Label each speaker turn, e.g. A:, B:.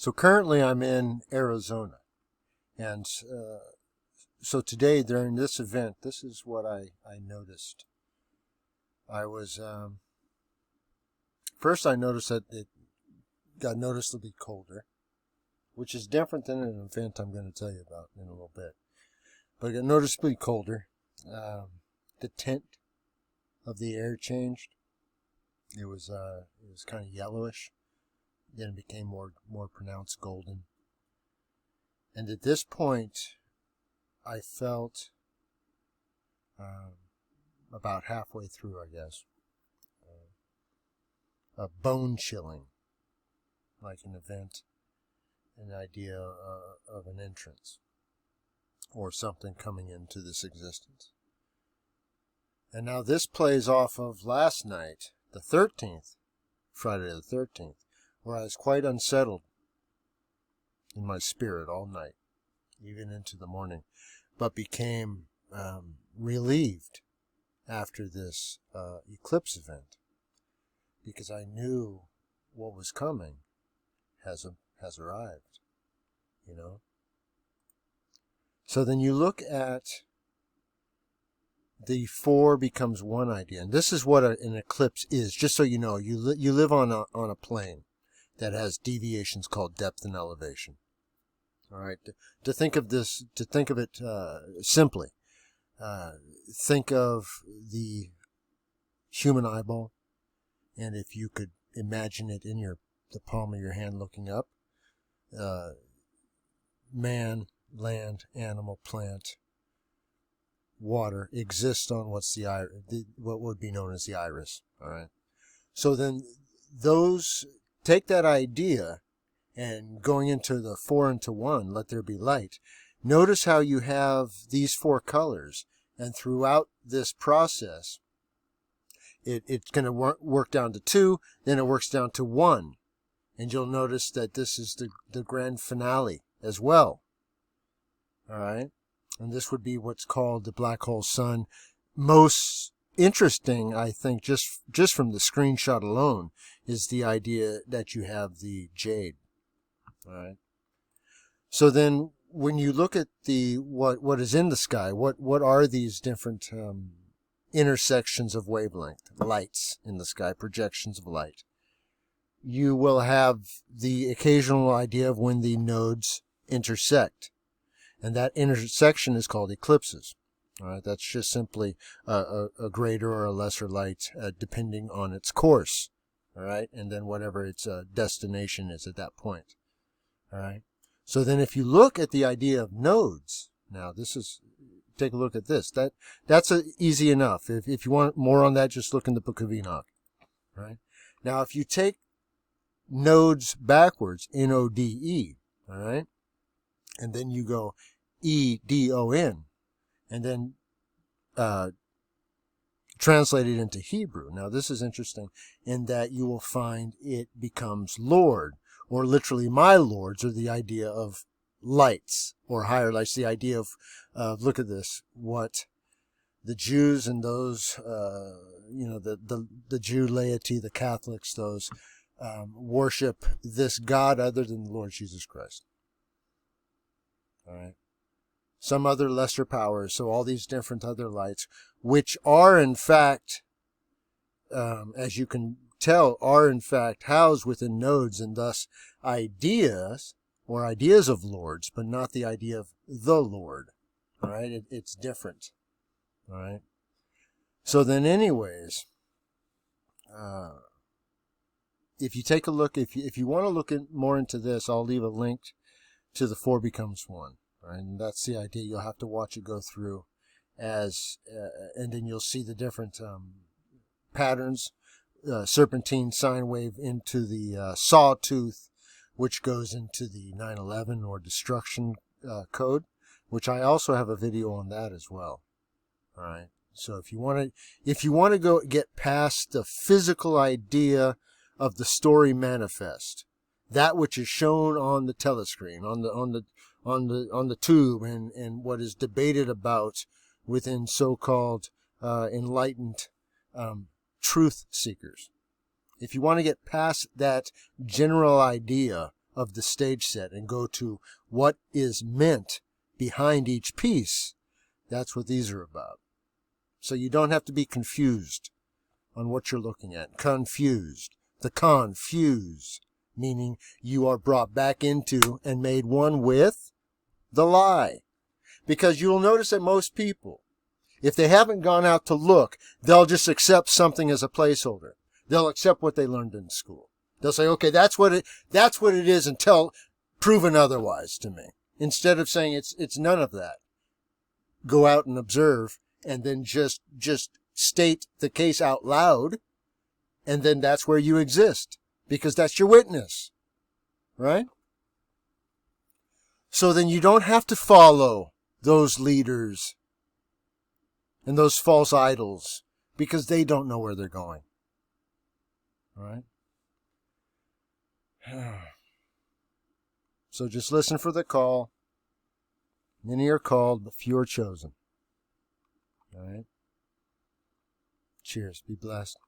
A: So currently I'm in Arizona. And so today during this event, this is what I noticed. I was, first I noticed that it got noticeably colder, which is different than an event I'm going to tell you about in a little bit. But it got noticeably colder. The tint of the air changed. It was kind of yellowish. Then it became more pronounced golden. And at this point, I felt about halfway through, I guess, a bone chilling, like an event, an idea of an entrance or something coming into this existence. And now this plays off of last night, the 13th, Friday the 13th, where I was quite unsettled in my spirit all night, even into the morning, but became relieved after this eclipse event, because I knew what was coming has arrived, you know. So then you look at the four becomes one idea, and this is what an eclipse is. Just so you know, you live on a plane that has deviations called depth and elevation. All right, to think of it simply, think of the human eyeball, and if you could imagine it in the palm of your hand looking up, man, land, animal, plant, water exists on what would be known as the iris. All right, so then those take that idea. And going into the 4 into 1, let there be light. Notice how you have these four colors. And throughout this process, it's going to work down to 2, then it works down to 1. And you'll notice that this is the grand finale as well. All right? And this would be what's called the black hole sun. Most interesting, I think, just from the screenshot alone, is the idea that you have the jade. All right. So then, when you look at what is in the sky, what are these different intersections of wavelength, lights in the sky, projections of light? You will have the occasional idea of when the nodes intersect, and that intersection is called eclipses. All right. That's just simply a greater or a lesser light, depending on its course. All right, and then whatever its destination is at that point. All right. So then if you look at the idea of nodes, now take a look at this. That's easy enough. If you want more on that, just look in the Book of Enoch. All right. Now, if you take nodes backwards, N-O-D-E, all right, and then you go E-D-O-N, and then translate it into Hebrew. Now, this is interesting in that you will find it becomes Lord, or literally my lords, or the idea of lights or higher lights. The idea of look at this, what the Jews and those, the Jew laity, the Catholics, those worship this God other than the Lord Jesus Christ. All right. Some other lesser powers, so all these different other lights, which are in fact, as you can tell, are in fact housed within nodes, and thus ideas of lords, but not the idea of the Lord. All right, it's different. All right. So then, anyways, if you take a look, if you want to look more into this, I'll leave a link to the 4 becomes 1. Right? And that's the idea. You'll have to watch it go through and then you'll see the different patterns, serpentine sine wave into the sawtooth, which goes into the 9/11 or destruction code, which I also have a video on that as well. All right. So if you want to go get past the physical idea of the story manifest, that which is shown on the telescreen, on the tube, and what is debated about within so-called enlightened truth seekers. If you want to get past that general idea of the stage set and go to what is meant behind each piece, that's what these are about. So you don't have to be confused on what you're looking at. Confused. The confuse, meaning you are brought back into and made one with the lie. Because you'll notice that most people, if they haven't gone out to look, they'll just accept something as a placeholder. They'll accept what they learned in school. They'll say, okay, that's what it is until proven otherwise to me. Instead of saying it's none of that. Go out and observe and then just state the case out loud, and then that's where you exist, because that's your witness. Right? So then you don't have to follow those leaders and those false idols, because they don't know where they're going. All right? So just listen for the call. Many are called, but few are chosen. All right? Cheers. Be blessed.